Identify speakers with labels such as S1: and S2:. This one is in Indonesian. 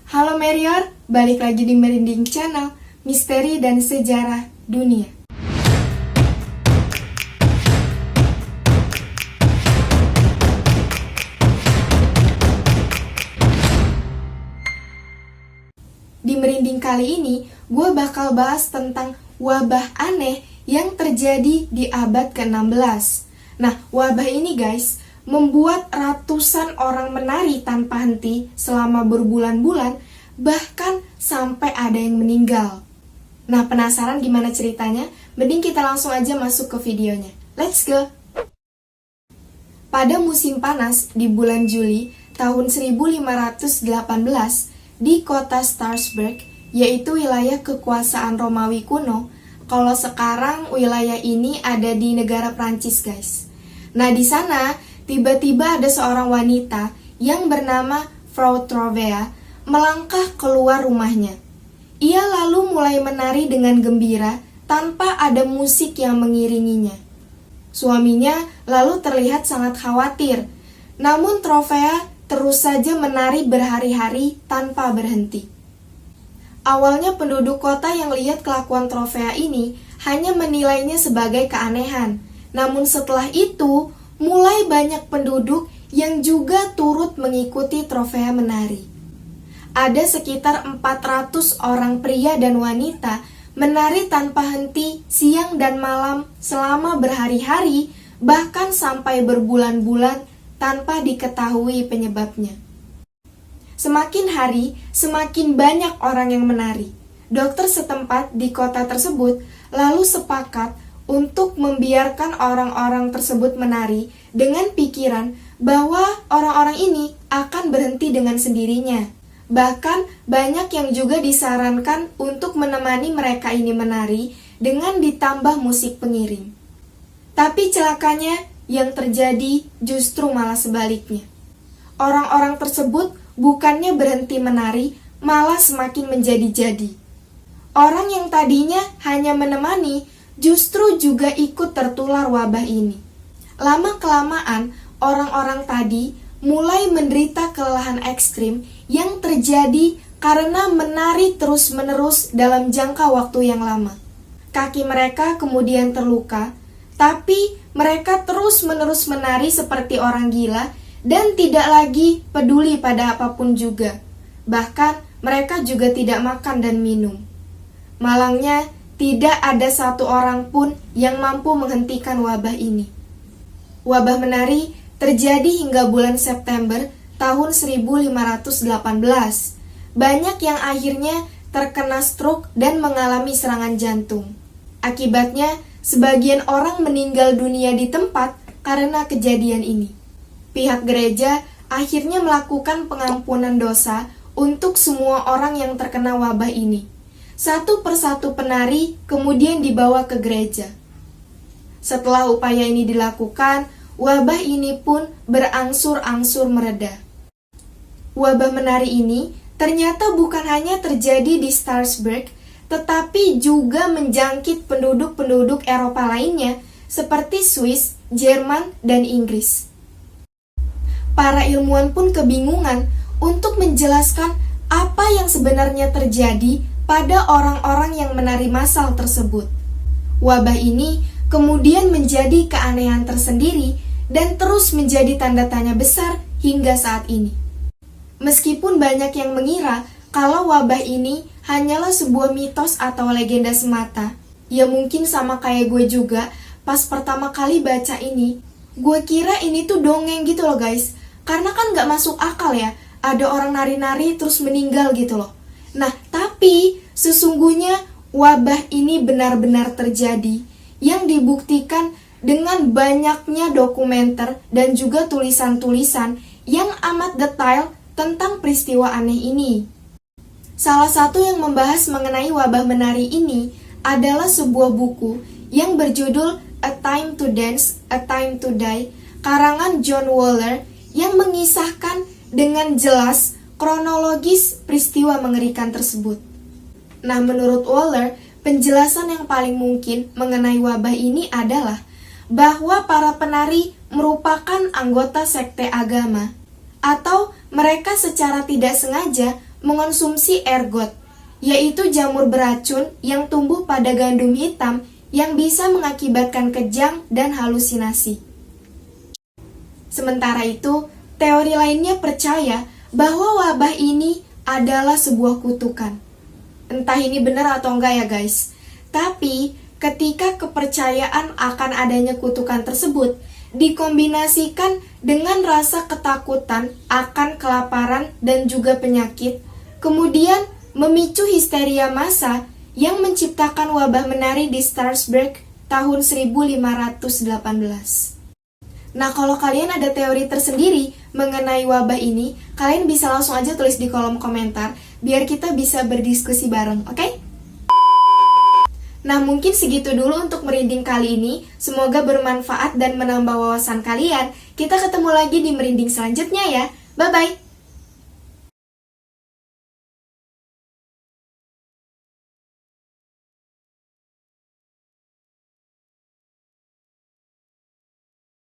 S1: Halo Merior, balik lagi di Merinding Channel, Misteri dan Sejarah Dunia. Di Merinding kali ini, gue bakal bahas tentang wabah aneh yang terjadi di abad ke-16. Nah, wabah ini guys, membuat ratusan orang menari tanpa henti selama berbulan-bulan, bahkan sampai ada yang meninggal. Nah, penasaran gimana ceritanya? Mending kita langsung aja masuk ke videonya. Let's go! Pada musim panas di bulan Juli tahun 1518 di kota Strasbourg, yaitu wilayah kekuasaan Romawi kuno. Kalau sekarang wilayah ini ada di negara Prancis, guys. Nah, di sana tiba-tiba ada seorang wanita yang bernama Frau Trovea melangkah keluar rumahnya. Ia lalu mulai menari dengan gembira tanpa ada musik yang mengiringinya. Suaminya lalu terlihat sangat khawatir. Namun Trovea terus saja menari berhari-hari tanpa berhenti. Awalnya penduduk kota yang lihat kelakuan Trovea ini hanya menilainya sebagai keanehan. Namun setelah itu, mulai banyak penduduk yang juga turut mengikuti Trovea menari. Ada sekitar 400 orang pria dan wanita menari tanpa henti siang dan malam selama berhari-hari, bahkan sampai berbulan-bulan tanpa diketahui penyebabnya. Semakin hari, semakin banyak orang yang menari. Dokter setempat di kota tersebut lalu sepakat untuk membiarkan orang-orang tersebut menari dengan pikiran bahwa orang-orang ini akan berhenti dengan sendirinya. Bahkan banyak yang juga disarankan untuk menemani mereka ini menari dengan ditambah musik pengiring. Tapi celakanya yang terjadi justru malah sebaliknya. Orang-orang tersebut bukannya berhenti menari, malah semakin menjadi-jadi. Orang yang tadinya hanya menemani justru juga ikut tertular wabah ini. Lama-kelamaan, orang-orang tadi mulai menderita kelelahan ekstrim yang terjadi karena menari terus-menerus dalam jangka waktu yang lama. Kaki mereka kemudian terluka, tapi mereka terus-menerus menari seperti orang gila dan tidak lagi peduli pada apapun juga. Bahkan mereka juga tidak makan dan minum. Malangnya, tidak ada satu orang pun yang mampu menghentikan wabah ini. Wabah menari terjadi hingga bulan September tahun 1518. Banyak yang akhirnya terkena stroke dan mengalami serangan jantung. Akibatnya, sebagian orang meninggal dunia di tempat karena kejadian ini. Pihak gereja akhirnya melakukan pengampunan dosa untuk semua orang yang terkena wabah ini. Satu persatu penari kemudian dibawa ke gereja. Setelah upaya ini dilakukan, wabah ini pun berangsur-angsur mereda. Wabah menari ini ternyata bukan hanya terjadi di Strasbourg, tetapi juga menjangkit penduduk-penduduk Eropa lainnya seperti Swiss, Jerman, dan Inggris. Para ilmuwan pun kebingungan untuk menjelaskan apa yang sebenarnya terjadi pada orang-orang yang menari massal tersebut. Wabah ini kemudian menjadi keanehan tersendiri dan terus menjadi tanda tanya besar hingga saat ini. Meskipun banyak yang mengira kalau wabah ini hanyalah sebuah mitos atau legenda semata, ya mungkin sama kayak gue juga, pas pertama kali baca ini, gue kira ini tuh dongeng gitu loh guys, karena kan gak masuk akal ya, ada orang nari-nari terus meninggal gitu loh. Nah, tapi sesungguhnya wabah ini benar-benar terjadi yang dibuktikan dengan banyaknya dokumenter dan juga tulisan-tulisan yang amat detail tentang peristiwa aneh ini. Salah satu yang membahas mengenai wabah menari ini adalah sebuah buku yang berjudul A Time to Dance, A Time to Die, karangan John Waller yang mengisahkan dengan jelas kronologis peristiwa mengerikan tersebut. Nah, menurut Waller, penjelasan yang paling mungkin mengenai wabah ini adalah bahwa para penari merupakan anggota sekte agama, atau mereka secara tidak sengaja mengonsumsi ergot, yaitu jamur beracun yang tumbuh pada gandum hitam yang bisa mengakibatkan kejang dan halusinasi. Sementara itu, teori lainnya percaya bahwa wabah ini adalah sebuah kutukan. Entah ini benar atau enggak ya guys. Tapi, ketika kepercayaan akan adanya kutukan tersebut dikombinasikan dengan rasa ketakutan akan kelaparan dan juga penyakit, kemudian memicu histeria massa yang menciptakan wabah menari di Strasbourg tahun 1518. Nah, kalau kalian ada teori tersendiri mengenai wabah ini, kalian bisa langsung aja tulis di kolom komentar biar kita bisa berdiskusi bareng, oke? Nah, mungkin segitu dulu untuk merinding kali ini. Semoga bermanfaat dan menambah wawasan kalian. Kita ketemu lagi di merinding selanjutnya ya. Bye-bye!